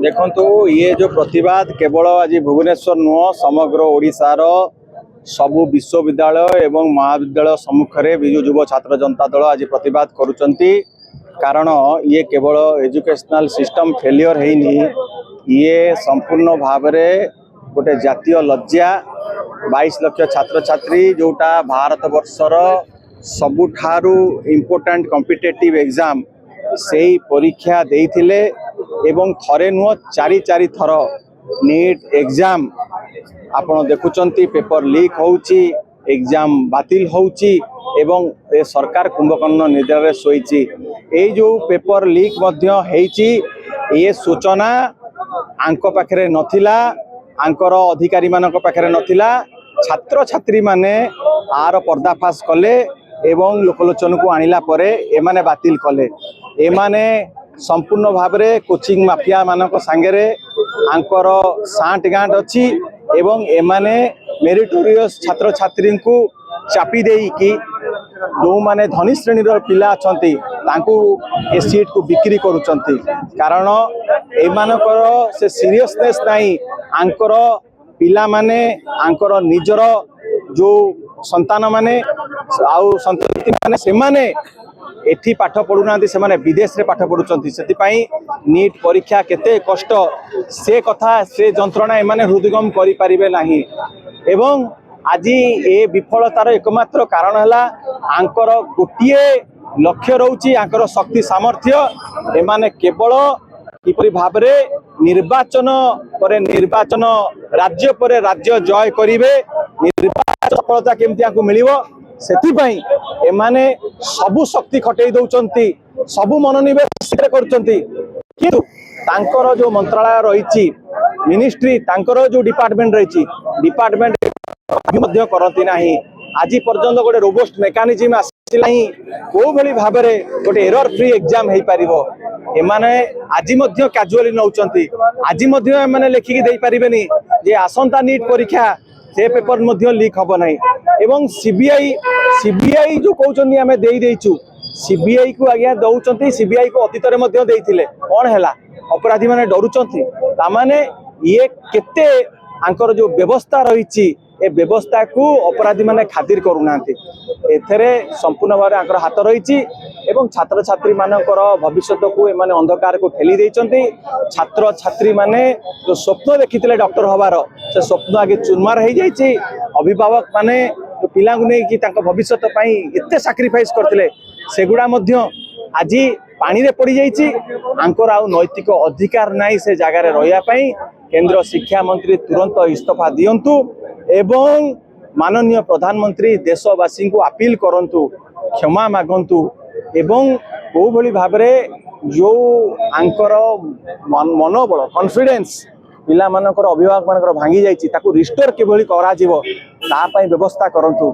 देखु ये जो प्रतिवाद केवल आज भुवनेश्वर नुह समग्र ओडिशार सबु विश्वविद्यालय एवं महाविद्यालय सम्मुख में विजु युव छात्र जनता दल आज प्रतिवाद करुचंती। कारण ये केवल एजुकेशनल सिस्टम फेलियर हैनी, ये संपूर्ण भाव में गोटे जातीय लज्जा। 22 लाख छात्र छात्री जोटा भारत वर्षर सबुठारु इम्पोर्टेंट कॉम्पिटिटिव एग्जाम से परीक्षा देइथिले एवं थरे नुह चारि थर नीट एग्जाम आपण देखुचंती पेपर लीक होउची, एग्जाम बातिल होउची एवं ए सरकार कुंभकर्ण निद्रा शोइची। ए जो पेपर लीक मध्य हेइची ये सूचना आंको पाखरे नथिला, आंकर अधिकारी मानक पाखरे नथिला। छात्र छात्री माने आर पर्दाफाश कले एवं लोकलोचन को आनिला परे एमाने बातिल कले। एमाने संपूर्ण भाव में कोचिंग माफिया मानक सांगरे आंकर सांट गांठ अच्छी एवं एमाने मेरिटोरियस छात्र छात्री को चापी देई कि जो माने धनी श्रेणी पिला अच्छी ए सीट को बिक्री करुचंती। कारण एमानकर से सीरियसनेस नहीं, आंकर पिला माने आंकर निजर जो संतान माने आउ संतति माने से माने एठी पाठ पढ़ुना से माने विदेश रे पाठ पढ़ुचंती। सेतिपाई नीट परीक्षा केते कष्ट से कथा से जंत्रणा एमाने हृदयगम करि परिबे नाही। एवं आज ए विफलतार एकमात्र कारण है आंकर गोटे लक्ष्य रोची, आंकर शक्ति सामर्थ्य। एमाने केवल किपरि भाव में निर्वाचन पर निर्वाचन राज्य पर राज्य जय करिवे, निर्वाचन सफलता केमती मिलिबो सेतिपाई एमाने सबु शक्ति खटई दौचंती, सबु मनोनिवेश करचंती। किंतु तांकर जो मंत्रालय रही मिनिस्ट्री, तांकर जो डिपार्टमेंट रही डिपार्टमेंट मध्य करती नाही। आज पर्यंत गोटे रोबस्ट मेकानिज्म आसिला ही को भली भाव में गोटे एरर फ्री एग्जाम हो पारिबो। एमाने आज मध्य कैजुअली नौचंती, आज मध्य एमाने लेखिकी देई परिबेनी जे आसंता नीट परीक्षा से पेपर मध्य लीक हबो नाही। एवं सीबीआई जो कहउचंदी हमें देई देइचु, सीबीआई को आज्ञा दौचंती, सीबीआई को अतीत रे मध्य देइथिले कोन हैला अपराधी माने डरुचंती। तामाने ये केते आंकर जो व्यवस्था रही ए व्यवस्था को अपराधी माने खातिर करूनांती। एथरे संपूर्ण भाव आंकर हाथ रही एवं छात्र छात्री मानकर भविष्य को एमाने अंधकार को ठेली देइचंती। छात्र छात्री माने जो स्वप्न देखिथिले डॉक्टर हबार से स्वप्न आगे चुरमार हो जाइए। अभिभावक माने जो पिला को नहीं कि भविष्य एते सैक्रिफाइस करथिले सेगुड़ा मध्य आज पानी रे पड़ी जाइए। आंकर आउ नैतिक अधिकार नहीं से जगार रहिया पई। केंद्र शिक्षा मंत्री तुरंत इस्तीफा दियंतु एवं माननीय प्रधानमंत्री देशवासी को अपील करंतु, क्षमा मागंतु एवं को भली भाव में जो आंकर मनोबल कॉन्फिडेंस पिला मानकर अभिभावक मानकर भांगी जाइए ताकू रिस्टोर के भली करा जीवो ता पई व्यवस्था करंतु।